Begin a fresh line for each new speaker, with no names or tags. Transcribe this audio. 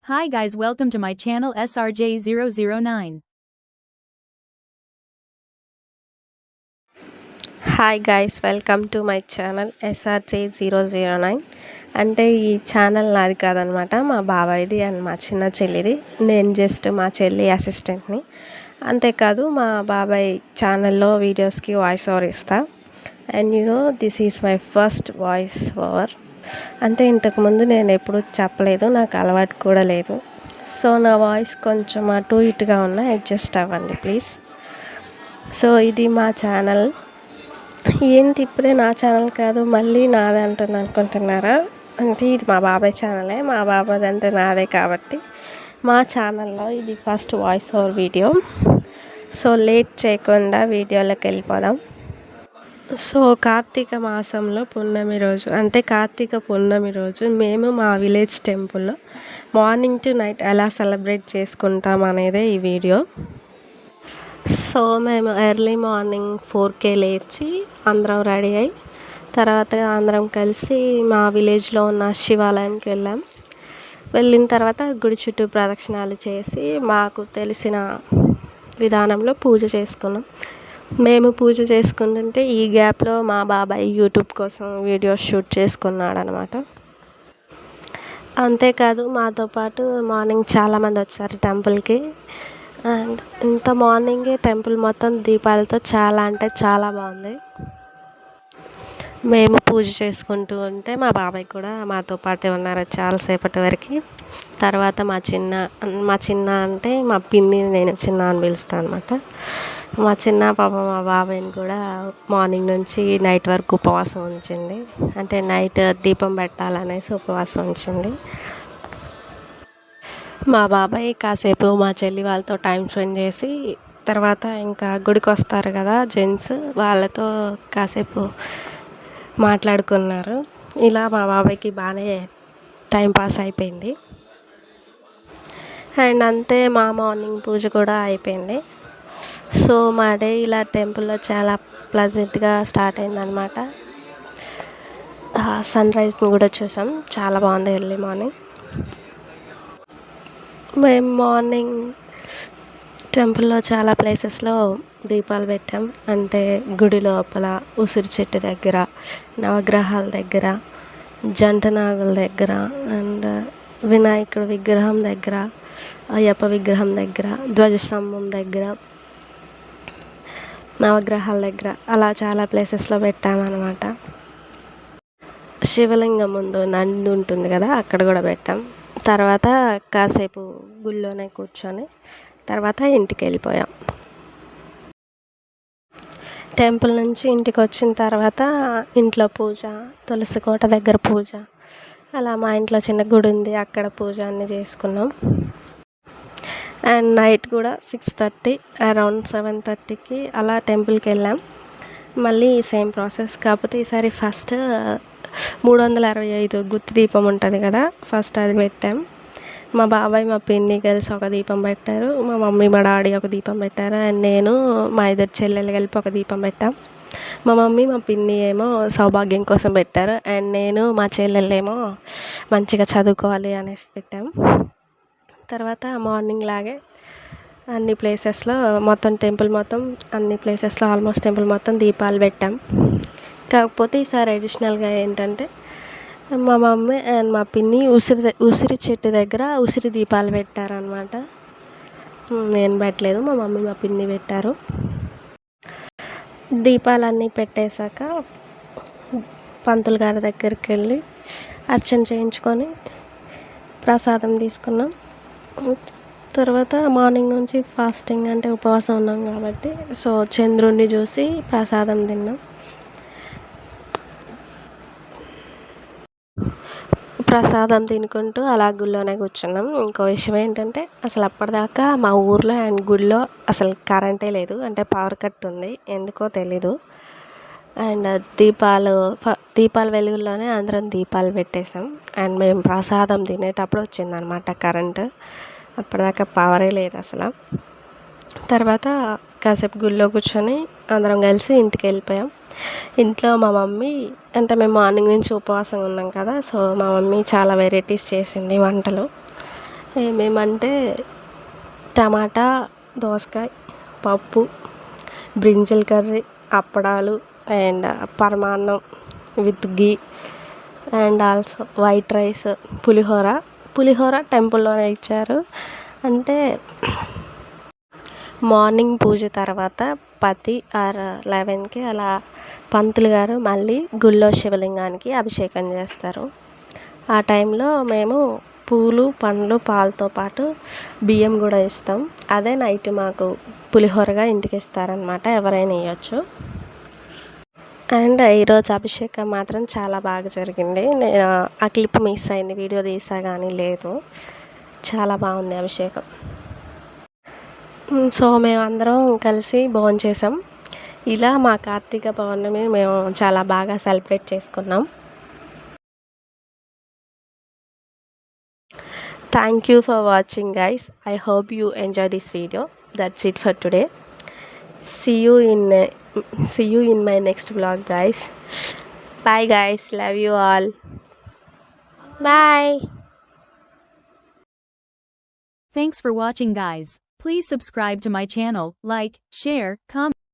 Hi guys, welcome to my channel SRJ009.
Hi guys, welcome to my channel SRJ009. అంటే ఈ channel నాది కాదనమాట, మా బాబాయ్ది అండ్ మా చిన్న చెల్లిది. నేను జస్ట్ మా చెల్లి అసిస్టెంట్ని. అంతేకాదు మా బాబాయ్ ఛానల్లో వీడియోస్కి వాయిస్ ఓవర్ ఇస్తా. And this is my first voice over. అంటే ఇంతకుముందు నేను ఎప్పుడు చెప్పలేదు, నాకు అలవాటు కూడా లేదు. సో నా వాయిస్ కొంచెం అటు ఇటుగా ఉన్నా అడ్జస్ట్ అవ్వండి ప్లీజ్. సో ఇది మా ఛానల్. ఏంటి ఇప్పుడే నా ఛానల్ కాదు మళ్ళీ నాదే అంటుంది అనుకుంటున్నారా? అంటే ఇది మా బాబాయ్ ఛానలే, మా బాబాయ్ అంటే నాదే కాబట్టి మా ఛానల్లో ఇది first voice over video. So late చేయకుండా వీడియోలోకి వెళ్ళిపోదాం. సో కార్తీక మాసంలో పున్నమి రోజు, అంటే కార్తీక పున్నమి రోజు మేము మా విలేజ్ టెంపుల్లో మార్నింగ్ టు నైట్ ఎలా సెలబ్రేట్ చేసుకుంటాం అనేదే ఈ వీడియో. సో మేము ఎర్లీ మార్నింగ్ 4కే లేచి అందరం రెడీ అయ్యి తర్వాత అందరం కలిసి మా విలేజ్లో ఉన్న శివాలయానికి వెళ్ళిన తర్వాత గుడి చుట్టూ ప్రదక్షిణాలు చేసి మాకు తెలిసిన విధానంలో పూజ చేసుకున్నాం. మేము పూజ చేసుకుంటుంటే ఈ గ్యాప్లో మా బాబాయ్ యూట్యూబ్ కోసం వీడియో షూట్ చేసుకున్నాడు అనమాట. అంతేకాదు మాతో పాటు మార్నింగ్ చాలామంది వచ్చారు టెంపుల్కి. అండ్ ఇంత మార్నింగే టెంపుల్ మొత్తం దీపాలతో చాలా అంటే చాలా బాగుంది. మేము పూజ చేసుకుంటూ ఉంటే మా బాబాయ్ కూడా మాతో పాటే ఉన్నారు చాలాసేపటి వరకు. తర్వాత మా చిన్న అంటే మా పిన్ని, నేను చిన్న అని పిలుస్తాను అనమాట. మా చిన్న పాప మా బాబాయ్ని కూడా మార్నింగ్ నుంచి నైట్ వరకు ఉపవాసం ఉంచింది. అంటే నైట్ దీపం పెట్టాలనేసి ఉపవాసం ఉంచింది. మా బాబాయ్ కాసేపు మా చెల్లి వాళ్ళతో టైం స్పెండ్ చేసి తర్వాత ఇంకా గుడికి వస్తారు కదా జెంట్స్, వాళ్ళతో కాసేపు మాట్లాడుకున్నారు. ఇలా మా బాబాయ్కి బాగానే టైం పాస్ అయిపోయింది. అండ్ అంతే మా మార్నింగ్ పూజ కూడా అయిపోయింది. సో మా డే ఇలా టెంపుల్లో చాలా ప్లజెంట్గా స్టార్ట్ అయిందనమాట. సన్ రైజ్ని కూడా చూసాం, చాలా బాగుంది ఎర్లీ మార్నింగ్. మేము మార్నింగ్ టెంపుల్లో చాలా ప్లేసెస్లో దీపాలు పెట్టాం. అంటే గుడి లోపల, ఉసిరి చెట్టు దగ్గర, నవగ్రహాల దగ్గర, జంట నాగుల దగ్గర, అండ్ వినాయకుడి విగ్రహం దగ్గర, అయ్యప్ప విగ్రహం దగ్గర, ధ్వజస్తంభం దగ్గర, నవగ్రహాల దగ్గర అలా చాలా ప్లేసెస్లో పెట్టామన్నమాట. శివలింగం ముందు నంది ఉంటుంది కదా, అక్కడ కూడా పెట్టాం. తర్వాత కాసేపు గుళ్ళోనే కూర్చొని తర్వాత ఇంటికి వెళ్ళిపోయాం. టెంపుల్ నుంచి ఇంటికి వచ్చిన తర్వాత ఇంట్లో పూజ, తులసి కోట దగ్గర పూజ, అలా మా ఇంట్లో చిన్న గుడి ఉంది, అక్కడ పూజ అన్నీ చేసుకున్నాం. అండ్ నైట్ కూడా 6:30 అరౌండ్ 7:30కి అలా టెంపుల్కి వెళ్ళాం. మళ్ళీ సేమ్ ప్రాసెస్, కాకపోతే ఈసారి ఫస్ట్ 365 గుత్తి దీపం ఉంటుంది కదా, ఫస్ట్ అది పెట్టాం. మా బాబాయ్ మా పిన్ని కలిసి ఒక దీపం పెట్టారు, మా మమ్మీ మా డాడీ ఒక దీపం పెట్టారు, అండ్ నేను మా ఇద్దరు చెల్లెలు కలిపి ఒక దీపం పెట్టాం. మా మమ్మీ మా పిన్ని ఏమో సౌభాగ్యం కోసం పెట్టారు, అండ్ నేను మా చెల్లెళ్ళేమో మంచిగా చదువుకోవాలి అనేసి పెట్టాం. తర్వాత మార్నింగ్ లాగే అన్ని ప్లేసెస్లో మొత్తం టెంపుల్ మొత్తం అన్ని ప్లేసెస్లో ఆల్మోస్ట్ టెంపుల్ మొత్తం దీపాలు పెట్టాం. కాకపోతే ఈసారి అడిషనల్గా ఏంటంటే మా మమ్మీ అండ్ మా పిన్ని ఉసిరి చెట్టు దగ్గర ఉసిరి దీపాలు పెట్టారనమాట. నేను పెట్టలేదు, మా మమ్మీ మా పిన్ని పెట్టారు. దీపాలన్నీ పెట్టేశాక పంతులు గారి దగ్గరికి వెళ్ళి అర్చన చేయించుకొని ప్రసాదం తీసుకున్నాం. తర్వాత మార్నింగ్ నుంచి ఫాస్టింగ్ అంటే ఉపవాసం ఉన్నాం కాబట్టి సో చంద్రుడిని చూసి ప్రసాదం తిన్నాం. ప్రసాదం తినుకుంటూ అలా గుళ్ళోనే కూర్చున్నాం. ఇంకో విషయం ఏంటంటే అసలు అప్పటిదాకా మా ఊర్లో అండ్ గుడిలో అసలు కరెంటే లేదు, అంటే పవర్ కట్ ఉంది, ఎందుకో తెలీదు. అండ్ దీపాల వెలుగుల్లోనే అందరం దీపాలు పెట్టేసాం. అండ్ మేము ప్రసాదం తినేటప్పుడు వచ్చిందనమాట కరెంటు, అప్పటిదాకా పవరే లేదు అసలు. తర్వాత కాసేపు గుళ్ళో కూర్చొని అందరం కలిసి ఇంటికి వెళ్ళిపోయాం. ఇంట్లో మా మమ్మీ, అంటే మేము మార్నింగ్ నుంచి ఉపవాసం ఉన్నాం కదా, సో మా మమ్మీ చాలా వెరైటీస్ చేసింది వంటలు. ఏమేమంటే టమాటా, దోసకాయ, పప్పు, బ్రింజల్ కర్రీ, అప్పడాలు అండ్ పరమాన్నం with ghee and also white rice, పులిహోర టెంపుల్లోనే ఇచ్చారు. అంటే మార్నింగ్ పూజ తర్వాత 10 ఆర్ 11కి అలా పంతులు గారు మళ్ళీ గుళ్ళో శివలింగానికి అభిషేకం చేస్తారు. ఆ టైంలో మేము పూలు, పండ్లు, పాలతో పాటు బియ్యం కూడా ఇస్తాం. అదే నైట్ మాకు పులిహోరగా ఇంటికి ఇస్తారనమాట. ఎవరైనా ఇవ్వచ్చు. అండ్ ఈరోజు అభిషేకం మాత్రం చాలా బాగా జరిగింది. నేను ఆ క్లిప్ మిస్ అయింది, వీడియో తీసా కానీ లేదు. చాలా బాగుంది అభిషేకం. సో మేమందరం కలిసి భోంచేసాం. ఇలా మా కార్తీక పౌర్ణమి మేము చాలా బాగా సెలబ్రేట్ చేసుకున్నాం. Thank you for watching guys. I hope you enjoy this video. That's it for today. See you in my next vlog, guys. Bye guys, love you all. Bye.
Thanks for watching, guys. Please subscribe to my channel, like, share, comment.